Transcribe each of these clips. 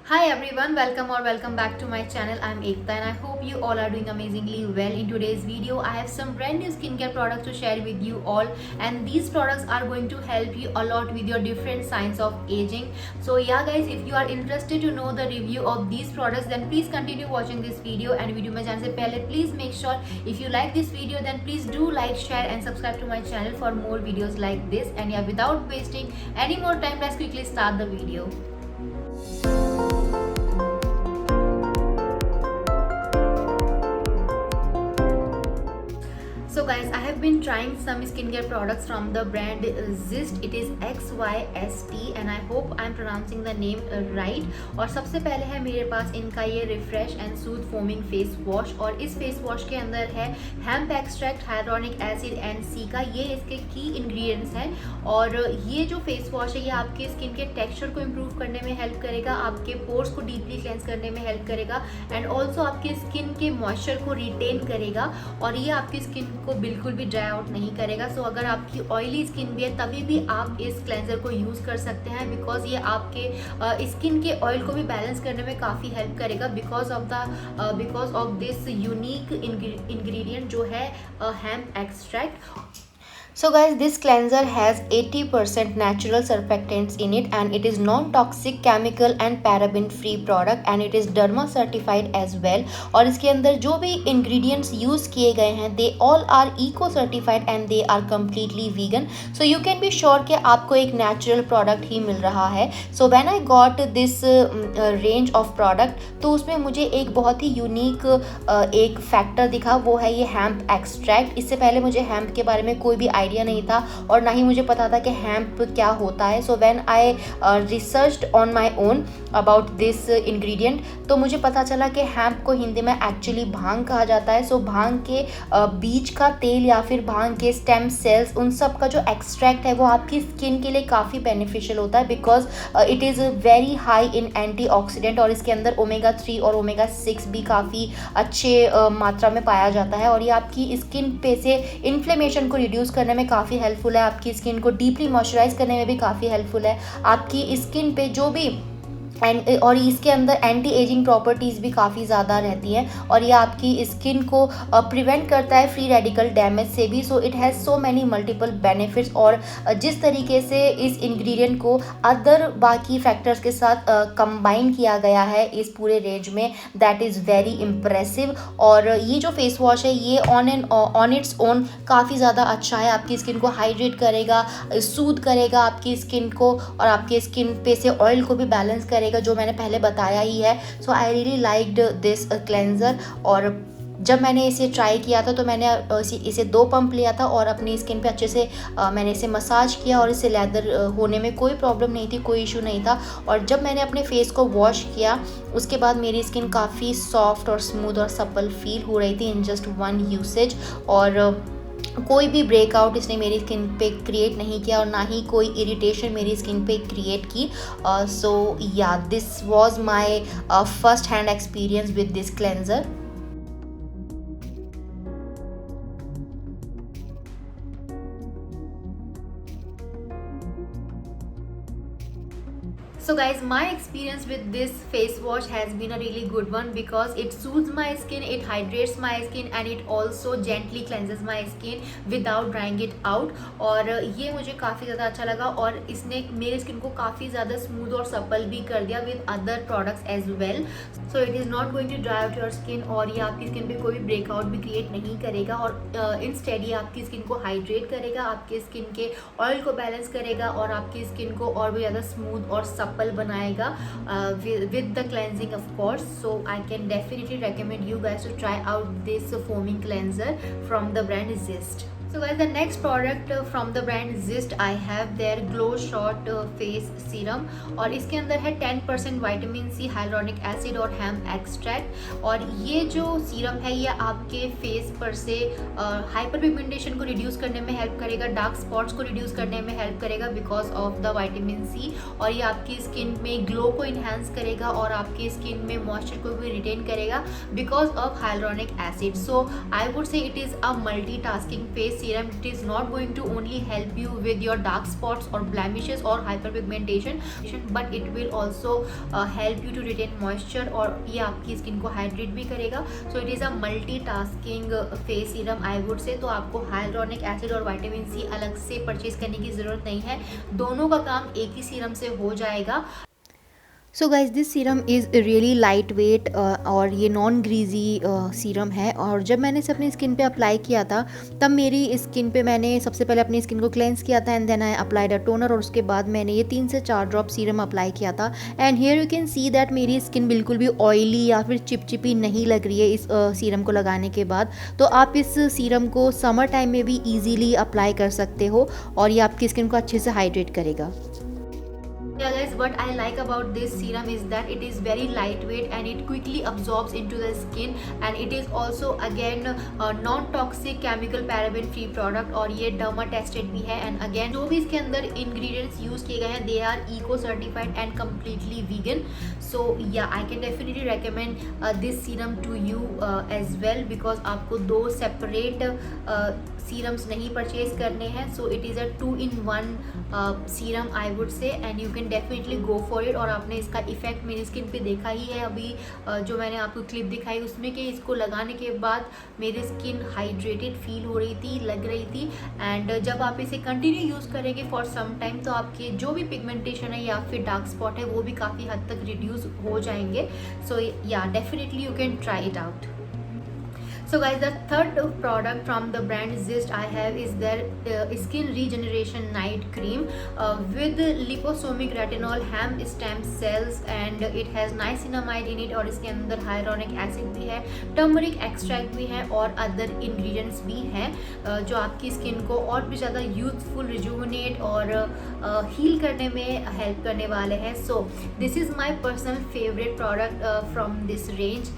Hi everyone, welcome back to my channel. I'm Ekta and I hope you all are doing amazingly well. In today's video, I have some brand new skincare products to share with you all, and these products are going to help you a lot with your different signs of aging. So yeah guys, if you are interested to know the review of these products, then please continue watching this video. And video में जाने से पहले please make sure if you like this video, then please do like, share and subscribe to my channel for more videos like this. And yeah, without wasting any more time, let's quickly start the video. So guys, I have been trying some skincare products from the brand Zist. It is XYST and I hope I'm pronouncing the name right. और सबसे पहले है मेरे पास इनका ये refresh and Sood foaming face wash, और इस face wash के अंदर है hemp extract, hyaluronic acid and सिका, ये इसके की इंग्रेडिएंट्स हैं। और ये जो फेस वॉश है ये आपके स्किन के टेक्सचर को इम्प्रूव करने में हेल्प करेगा, आपके पोर्स को डीपली क्लेंस करने में हेल्प करेगा एंड ऑल्सो आपके स्किन के मॉइस्चर को रिटेन करेगा, और ये आपकी स्किन को बिल्कुल भी ड्राई आउट नहीं करेगा। सो अगर आपकी ऑयली स्किन भी है तभी भी आप इस क्लेंजर को यूज़ कर सकते हैं, बिकॉज ये आपके स्किन के ऑयल को भी बैलेंस करने में काफ़ी हेल्प करेगा because of this unique ingredient जो है hemp extract. So guys, this cleanser has 80% natural surfactants in it and it is non-toxic, chemical and paraben free product and it is derma certified as well. और इसके अंदर जो भी ingredients use किए गए हैं they all are eco certified and they are completely vegan. So you can be sure कि आपको एक natural product ही मिल रहा है. So when I got this range of product, तो उसमें मुझे एक बहुत ही unique एक factor दिखा, वो है ये hemp extract. इससे पहले मुझे hemp के बारे में कोई भी आइडिया नहीं था और ना ही मुझे पता था कि हेम्प क्या होता है. सो when I researched on my own about this ingredient, तो मुझे पता चला कि हेम्प को हिंदी में एक्चुअली भांग कहा जाता है. सो भांग के बीज का तेल या फिर भांग के स्टेम सेल्स, उन सब का जो एक्सट्रैक्ट है वो आपकी स्किन के लिए काफ़ी बेनिफिशियल होता है because it is very high in antioxidant, और इसके अंदर ओमेगा 3 और ओमेगा 6 भी काफ़ी अच्छे मात्रा में पाया जाता है, और ये आपकी स्किन पे से इन्फ्लेमेशन को रिड्यूस करने में काफ़ी हेल्पफुल है, आपकी स्किन को डीपली मॉइस्चराइज करने में भी काफ़ी हेल्पफुल है, आपकी स्किन पे जो भी और इसके अंदर एंटी एजिंग प्रॉपर्टीज़ भी काफ़ी ज़्यादा रहती हैं, और ये आपकी स्किन को प्रिवेंट करता है फ्री रेडिकल डैमेज से भी. So it has so many multiple benefits, और जिस तरीके से इस इंग्रेडिएंट को अदर बाकी फैक्टर्स के साथ कंबाइन किया गया है इस पूरे रेंज में, दैट इज़ वेरी इम्प्रेसिव. और ये जो फेस वॉश है ये ऑन इट्स ओन काफ़ी ज़्यादा अच्छा है, आपकी स्किन को हाइड्रेट करेगा, सूद करेगा आपकी स्किन को, और आपके स्किन पे से ऑयल को भी बैलेंस करेगा, जो मैंने पहले बताया ही है. So I really liked this cleanser, और जब मैंने इसे ट्राई किया था तो मैंने इसे 2 पंप लिया था और अपनी स्किन पे अच्छे से मैंने इसे मसाज किया, और इसे लेदर होने में कोई प्रॉब्लम नहीं थी, कोई इशू नहीं था. और जब मैंने अपने फेस को वॉश किया उसके बाद मेरी स्किन काफ़ी सॉफ्ट और स्मूथ और सपल फील हो रही थी इन जस्ट 1 यूसेज, और कोई भी ब्रेकआउट इसने मेरी स्किन पे क्रिएट नहीं किया और ना ही कोई इरिटेशन मेरी स्किन पे क्रिएट की. सो या this was my first hand experience with this cleanser. So guys, my experience with this face wash has been a really good one because it soothes my skin, it hydrates my skin and it also gently cleanses my skin without drying it out. और ये मुझे काफ़ी ज़्यादा अच्छा लगा, और इसने मेरे स्किन को काफ़ी ज़्यादा स्मूथ और सपल भी कर दिया with other products as well. So it is not going to dry out your skin, और ये आपकी स्किन पे कोई भी ब्रेकआउट भी क्रिएट नहीं करेगा, और इंस्टेड ये आपकी स्किन को हाइड्रेट करेगा, आपके स्किन के ऑयल को बैलेंस करेगा और आपकी स्किन को और भी ज़्यादा स्मूथ और सपल बनाएगा with the cleansing of course. So I can definitely recommend you guys to try out this foaming cleanser from the brand Zist. So guys, the next product from the brand Zist I have their Glow Shot face serum, और इसके अंदर है 10% vitamin C, hyaluronic acid और hemp extract. और ये जो serum है ये आपके फेस पर से हाइपर पिगमेंटेशन को रिड्यूस करने में हेल्प करेगा, डार्क स्पॉट्स को रिड्यूस करने में हेल्प करेगा because of the vitamin C, और ये आपकी स्किन में ग्लो को इन्हांस करेगा और आपकी स्किन में मॉइस्चर को भी रिटेन करेगा because of hyaluronic acid. So I would say it is a multitasking face face serum, it is not going to only help you with your dark spots or blemishes or hyperpigmentation, but it will also help you to retain moisture और ये आपकी skin को hydrate भी करेगा. सो it is a multitasking face serum I would say. तो आपको hyaluronic acid और vitamin C अलग से परचेज करने की ज़रूरत नहीं है, दोनों का काम एक ही सीरम से हो जाएगा. So guys this serum is really light weight और ये नॉन ग्रीजी सीरम है. और जब मैंने इसे अपनी स्किन पे अप्लाई किया था तब मेरी स्किन पे मैंने सबसे पहले अपनी स्किन को क्लेंस किया था and then I applied a toner और उसके बाद मैंने ये 3 से 4 ड्रॉप सीरम अप्लाई किया था. And here you can see that मेरी स्किन बिल्कुल भी ऑयली या फिर चिपचिपी नहीं लग रही है इस सीरम को लगाने के बाद. तो आप इस सीरम को समर टाइम में भी ईजीली अप्लाई कर सकते हो और ये आपकी स्किन को अच्छे से हाइड्रेट करेगा. Yeah guys, what I like about this serum is that it is very lightweight and it quickly absorbs into the skin, and it is also again non-toxic chemical paraben free product और ये derma tested भी है. and again जो भी इसके अंदर ingredients use किए गए हैं they are eco certified and completely vegan. so yeah, I can definitely recommend this serum to you as well because आपको 2 separate serums नहीं purchase करने हैं. so it is a 2-in-1 serum I would say and you can definitely go for it. और आपने इसका effect मेरी skin पे देखा ही है अभी जो मैंने आपको क्लिप दिखाई उसमें कि इसको लगाने के बाद मेरी स्किन हाइड्रेटेड फील हो रही थी, लग रही थी. एंड जब आप इसे कंटिन्यू यूज़ करेंगे फॉर सम टाइम तो आपके जो भी पिगमेंटेशन है या फिर डार्क स्पॉट है वो भी काफ़ी हद तक रिड्यूस हो जाएंगे. सो या definitely you can try it out. So guys, the third product from the brand Zist I have is their skin regeneration night cream with liposomic retinol, hemp stem cells and it has niacinamide in it और इसके अंदर hyaluronic acid भी है, turmeric extract भी है और other ingredients भी हैं जो आपकी स्किन को और भी ज़्यादा youthful, rejuvenate और heal करने में help करने वाले हैं. So this is my personal favorite product from this range.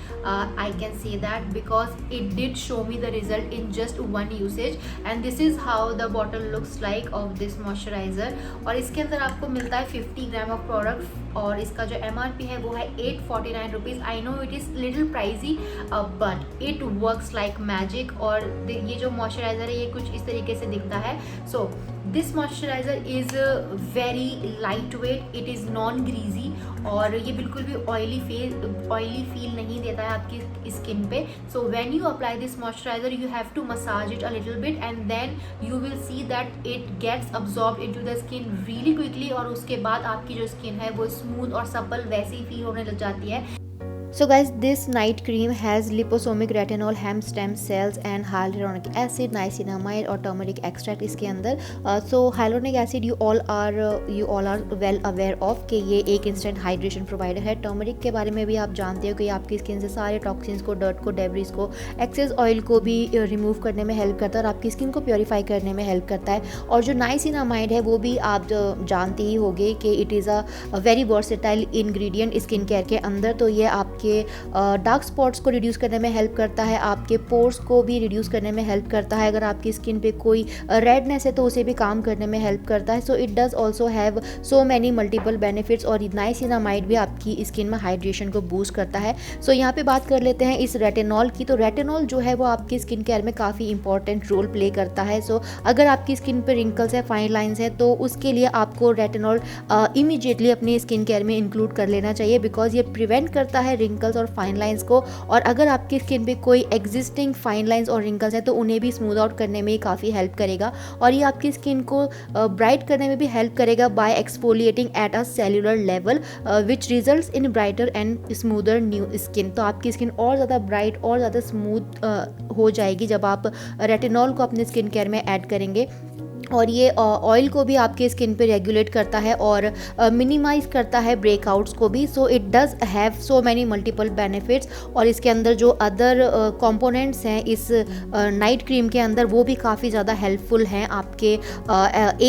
I can say that because it did show me the result in just one usage and this is how the bottle looks like of this moisturizer. और इसके अंदर आपको मिलता है 50 gram of product और इसका जो MRP है वो है 849 rupees. I know it is little pricey but it works like magic. और ये जो मॉइस्चराइज़र है ये कुछ इस तरीके से दिखता है. So this moisturiser is very light weight, it is non greasy और ये बिल्कुल भी ऑयली फील नहीं देता है आपकी स्किन पे. So when you apply this moisturizer you have to massage it a little bit and then you will see that it gets absorbed into the skin really quickly और उसके बाद आपकी जो स्किन है वो स्मूथ और supple वैसे ही feel होने लग जाती है. So guys, this night cream has liposomic retinol, hemp stem cells and hyaluronic acid, niacinamide और turmeric extract इसके अंदर. So hyaluronic acid you all are well aware of कि ये एक instant hydration provider है. turmeric के बारे में भी आप जानते हो कि आपकी स्किन से सारे टॉक्सिन्स को, डर्ट को, डेब्रिस को, एक्सेस ऑयल को भी रिमूव करने में हेल्प करता है और आपकी स्किन को प्योरीफाई करने में हेल्प करता है. और जो niacinamide है वो भी आप जानते ही होंगे कि it is a very versatile ingredient skin care के अंदर. तो ये आपके डार्क स्पॉट्स को रिड्यूस करने में हेल्प करता है, आपके पोर्स को भी रिड्यूस करने में हेल्प करता है. अगर आपकी स्किन पे कोई रेडनेस है तो उसे भी काम करने में हेल्प करता है. So it does also have so many multiple benefits और नाइसिनामाइड भी आपकी स्किन में हाइड्रेशन को बूस्ट करता है. सो यहाँ पे बात कर लेते हैं इस रेटिनॉल की. तो रेटिनॉल जो है वो आपकी स्किन केयर में काफ़ी इंपॉर्टेंट रोल प्ले करता है. सो अगर आपकी स्किन पे रिंकल्स है, फाइन लाइंस है तो उसके लिए आपको रेटिनॉल इमीडिएटली अपनी स्किन केयर में इंक्लूड कर लेना चाहिए बिकॉज ये प्रिवेंट करता है रिंकल्स और फाइन लाइंस को. और अगर आपकी स्किन पे कोई एग्जिस्टिंग फाइन लाइंस और रिंकल्स हैं तो उन्हें भी स्मूथ आउट करने में काफ़ी हेल्प करेगा. और ये आपकी स्किन को ब्राइट करने में भी हेल्प करेगा by exfoliating at a cellular level which results in brighter and smoother new skin. तो आपकी स्किन और ज़्यादा ब्राइट और ज़्यादा स्मूथ हो जाएगी जब आप रेटिनॉल को अपने स्किन केयर में ऐड करेंगे. और ये ऑयल को भी आपके स्किन पे रेगुलेट करता है और मिनिमाइज़ करता है ब्रेकआउट्स को भी. So it does have so many multiple benefits. और इसके अंदर जो अदर कंपोनेंट्स हैं इस नाइट क्रीम के अंदर वो भी काफ़ी ज़्यादा हेल्पफुल हैं आपके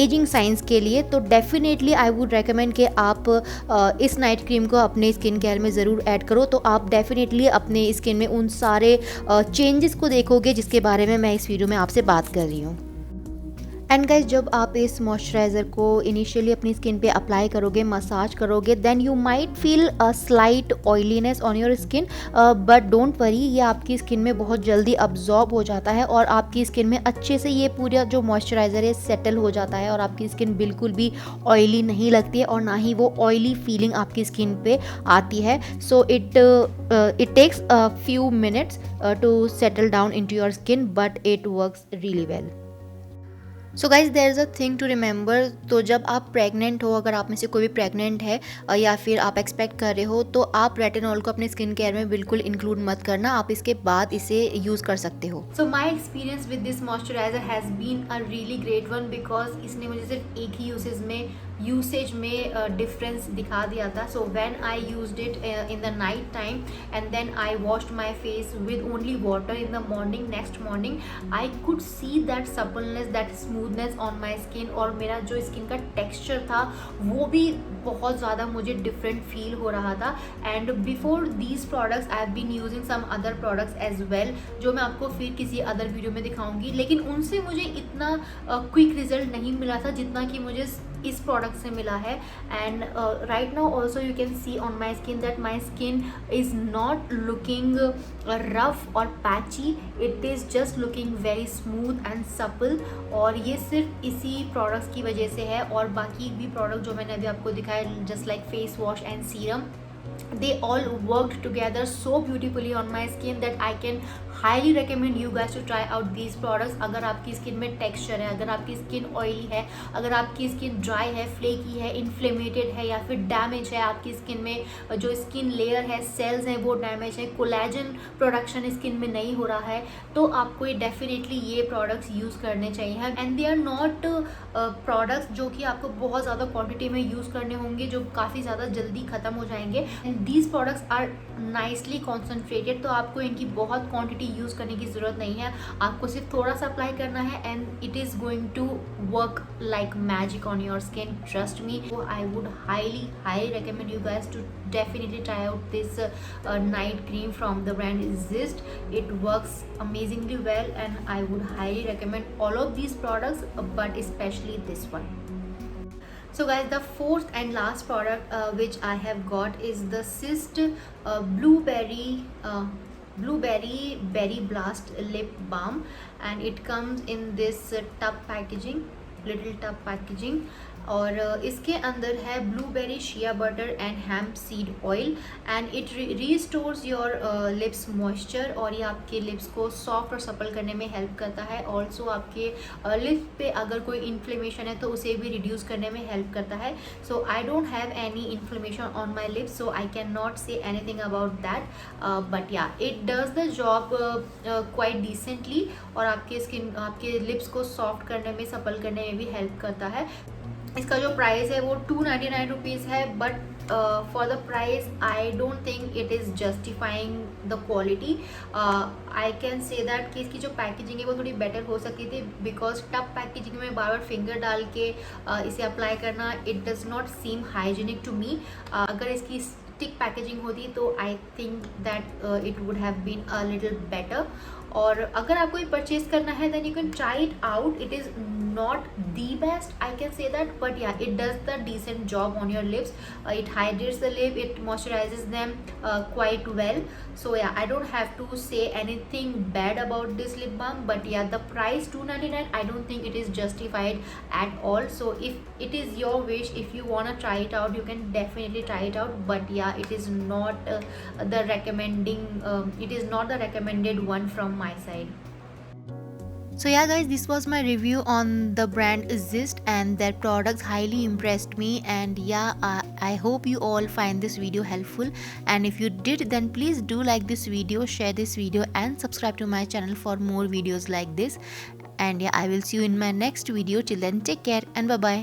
एजिंग साइंस के लिए. तो डेफिनेटली आई वुड रेकमेंड कि आप इस नाइट क्रीम को अपने स्किन केयर में ज़रूर ऐड करो. तो आप डेफिनेटली अपने स्किन में उन सारे चेंजेस को देखोगे जिसके बारे में मैं इस वीडियो में आपसे बात कर रही हूँ. एंड गाइज जब आप इस मॉइस्चराइज़र को इनिशियली अपनी स्किन पे अप्लाई करोगे, मसाज करोगे, then you might feel a slight oiliness on your skin, but don't worry, ये आपकी स्किन में बहुत जल्दी अब्जॉर्ब हो जाता है और आपकी स्किन में अच्छे से ये पूरा जो मॉइस्चराइज़र है सेटल हो जाता है और आपकी स्किन बिल्कुल भी ऑयली नहीं लगती है और ना ही वो ऑयली फीलिंग आपकी स्किन पे आती है. So it takes a few minutes to settle down into your skin, but it works really well. So guys there is a thing to remember. तो जब आप प्रेग्नेंट हो, अगर आप में से कोई भी प्रेग्नेंट है या फिर आप एक्सपेक्ट कर रहे हो, तो आप रेटिनॉल को अपने स्किन केयर में बिल्कुल इंक्लूड मत करना, आप इसके बाद इसे यूज़ कर सकते हो. So my experience with this moisturiser has been a really great one, because इसने मुझे सिर्फ एक ही यूसेज में डिफरेंस दिखा दिया था. So when I used it in the night time and then I washed my face with only water in the morning, next morning I could see that suppleness, that smoothness on my skin, और मेरा जो skin का texture था वो भी बहुत ज़्यादा मुझे डिफरेंट फील हो रहा था. And before these products I have been using some other products as well, जो मैं आपको फिर किसी अदर वीडियो में दिखाऊंगी, लेकिन उनसे मुझे इतना क्विक रिजल्ट नहीं मिला था जितना कि मुझे इस प्रोडक्ट से मिला है. And right now also you can see on my skin that my skin is not looking rough और patchy, it is just looking very smooth and supple. और ये सिर्फ इसी प्रोडक्ट्स की वजह से है. और बाकी भी प्रोडक्ट जो मैंने अभी आपको दिखाया, just like face wash and serum, they all worked together so beautifully on my skin that I can highly recommend you guys to try out these products. अगर आपकी स्किन में टेक्सचर है, अगर आपकी स्किन ऑयली है, अगर आपकी skin dry है, फ्लेकी है, इन्फ्लेमेटेड है, या फिर डैमेज है, आपकी स्किन में जो स्किन लेयर है, सेल्स हैं वो डैमेज है, कोलेजन प्रोडक्शन स्किन में नहीं हो रहा है, तो आपको ये डेफिनेटली ये प्रोडक्ट्स यूज़ करने चाहिए. And they are not products जो कि आपको बहुत ज़्यादा क्वान्टिटी में यूज़ करने होंगे, जो काफ़ी ज़्यादा जल्दी ख़त्म हो जाएंगे. And these products are nicely concentrated, तो आपको इनकी बहुत क्वांटिटी यूज़ करने की ज़रूरत नहीं है, आपको सिर्फ थोड़ा सा अप्लाई करना है and it is going to work like magic on your skin, trust me. I would highly recommend you guys to definitely try out this night cream from the brand Zist. It works amazingly well and I would highly recommend all of these products, but especially this one. So guys, the fourth and last product which I have got is the Zist blueberry berry blast lip balm, and it comes in this little tub packaging. और इसके अंदर है blueberry shea butter and hemp seed oil, and it restores your lips moisture, और ये आपके lips को soft और supple करने में हेल्प करता है. ऑल्सो आपके लिप्स पे अगर कोई इन्फ्लेमेशन है तो उसे भी रिड्यूस करने में हेल्प करता है. So I don't have any inflammation on my lips, so I can not say anything about that, but yeah it does the job quite decently, और आपके लिप्स को सॉफ्ट करने में, सपल करने में भी हेल्प करता है. इसका जो प्राइस है वो 299 रुपीज़ है, but for the price I don't think it is justifying the quality. I can say that कि इसकी जो पैकेजिंग है वो थोड़ी बेटर हो सकती थी, बिकॉज टफ पैकेजिंग में बार बार फिंगर डाल के इसे अप्लाई करना, it does not seem hygienic to me. अगर इसकी स्टिक पैकेजिंग होती तो I think that it would have been a little better. और अगर आपको ये परचेज करना है then you can try it out. It is not the best, I can say that, but yeah, it does the decent job on your lips. It hydrates the lip, it moisturizes them quite well. So yeah, I don't have to say anything bad about this lip balm, but yeah, the price 299, I don't think it is justified at all. So if it is your wish, if you want to try it out, you can definitely try it out, but yeah, it is not it is not the recommended one from my side. So yeah guys, this was my review on the brand Zist, and their products highly impressed me. And yeah, I hope you all find this video helpful, and if you did, then please do like this video, share this video, and subscribe to my channel for more videos like this. And yeah, I will see you in my next video. Till then, take care and bye bye.